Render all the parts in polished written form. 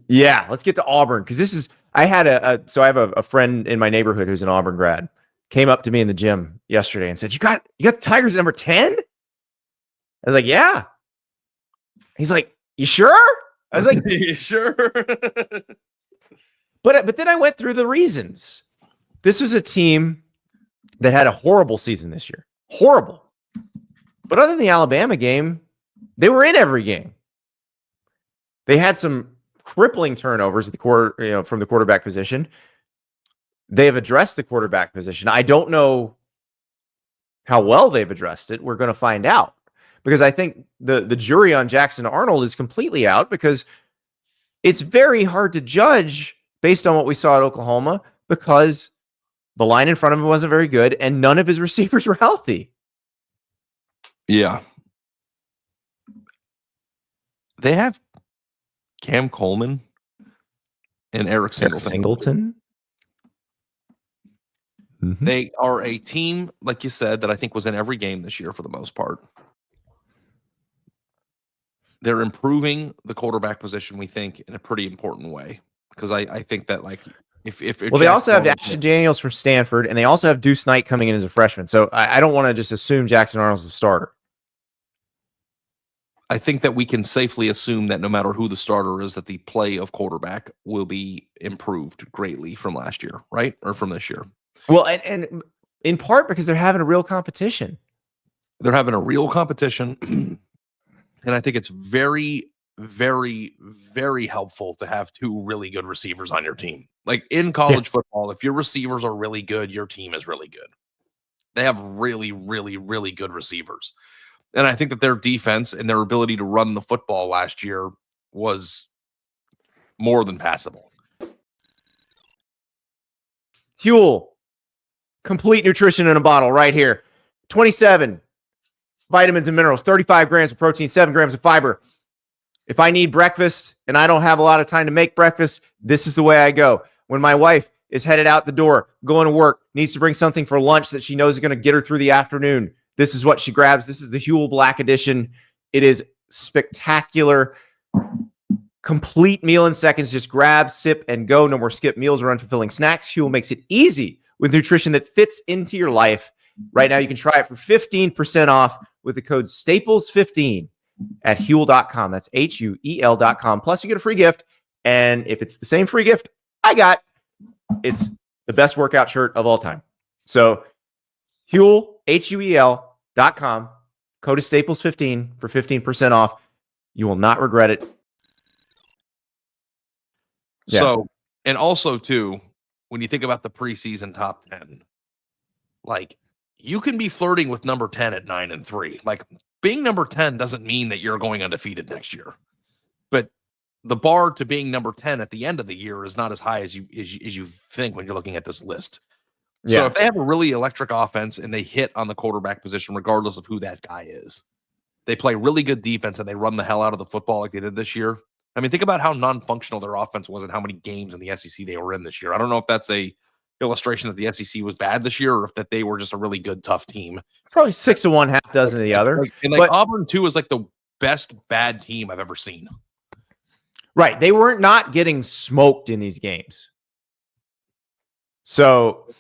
Yeah, let's get to Auburn because this is. I had so I have a friend in my neighborhood who's an Auburn grad. Came up to me in the gym yesterday and said, "You got the Tigers at number 10?" I was like, "Yeah." He's like, "You sure?" I was like, "You sure?" But then I went through the reasons. This was a team that had a horrible season this year. Horrible. But other than the Alabama game, they were in every game. They had some crippling turnovers at the from the quarterback position. They have addressed the quarterback position. I don't know how well they've addressed it. We're going to find out because I think the jury on Jackson Arnold is completely out because it's very hard to judge based on what we saw at Oklahoma because the line in front of him wasn't very good and none of his receivers were healthy. Yeah. They have Cam Coleman and Eric Singleton. Mm-hmm. They are a team, like you said, that I think was in every game this year for the most part. They're improving the quarterback position, we think, in a pretty important way. Because I think that, like, if they also have Ashton Daniels from Stanford, and they also have Deuce Knight coming in as a freshman. So I don't want to just assume Jackson Arnold's the starter. I think that we can safely assume that no matter who the starter is, that the play of quarterback will be improved greatly from last year, right? Or from this year. Well, and in part because they're having a real competition. They're having a real competition. And I think it's very, very, very helpful to have two really good receivers on your team. Like in college football, if your receivers are really good, your team is really good. They have really, really, really good receivers. And I think that their defense and their ability to run the football last year was more than passable. Hugh, complete nutrition in a bottle right here. 27 vitamins and minerals, 35 grams of protein, 7 grams of fiber. If I need breakfast and I don't have a lot of time to make breakfast, this is the way I go. When my wife is headed out the door, going to work, needs to bring something for lunch that she knows is going to get her through the afternoon, this is what she grabs. This is the Huel Black Edition. It is spectacular. Complete meal in seconds. Just grab, sip, and go. No more skip meals or unfulfilling snacks. Huel makes it easy with nutrition that fits into your life. Right now, you can try it for 15% off with the code STAPLES15 at Huel.com. That's Huel.com. Plus, you get a free gift. And if it's the same free gift I got, it's the best workout shirt of all time. So, Huel, Huel.com. Code is Staples15 for 15% off. You will not regret it. Yeah. So, and also, too, when you think about the preseason top 10, like, you can be flirting with number 10 at 9-3. Like, being number 10 doesn't mean that you're going undefeated next year. But the bar to being number 10 at the end of the year is not as high as you think when you're looking at this list. Yeah. So if they have a really electric offense and they hit on the quarterback position, regardless of who that guy is, they play really good defense and they run the hell out of the football like they did this year. I mean, think about how non-functional their offense was and how many games in the SEC they were in this year. I don't know if that's a illustration that the SEC was bad this year or if that they were just a really good, tough team. Probably 6 of one, half dozen of the other. But Auburn, too, is like the best bad team I've ever seen. Right. They weren't not getting smoked in these games. So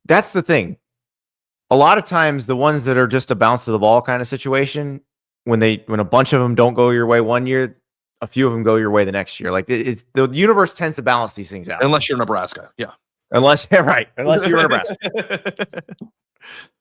that's the thing. A lot of times the ones that are just a bounce to the ball kind of situation, when a bunch of them don't go your way one year, a few of them go your way the next year. Like the universe tends to balance these things out. Unless you're Nebraska. Yeah. Unless you're Nebraska.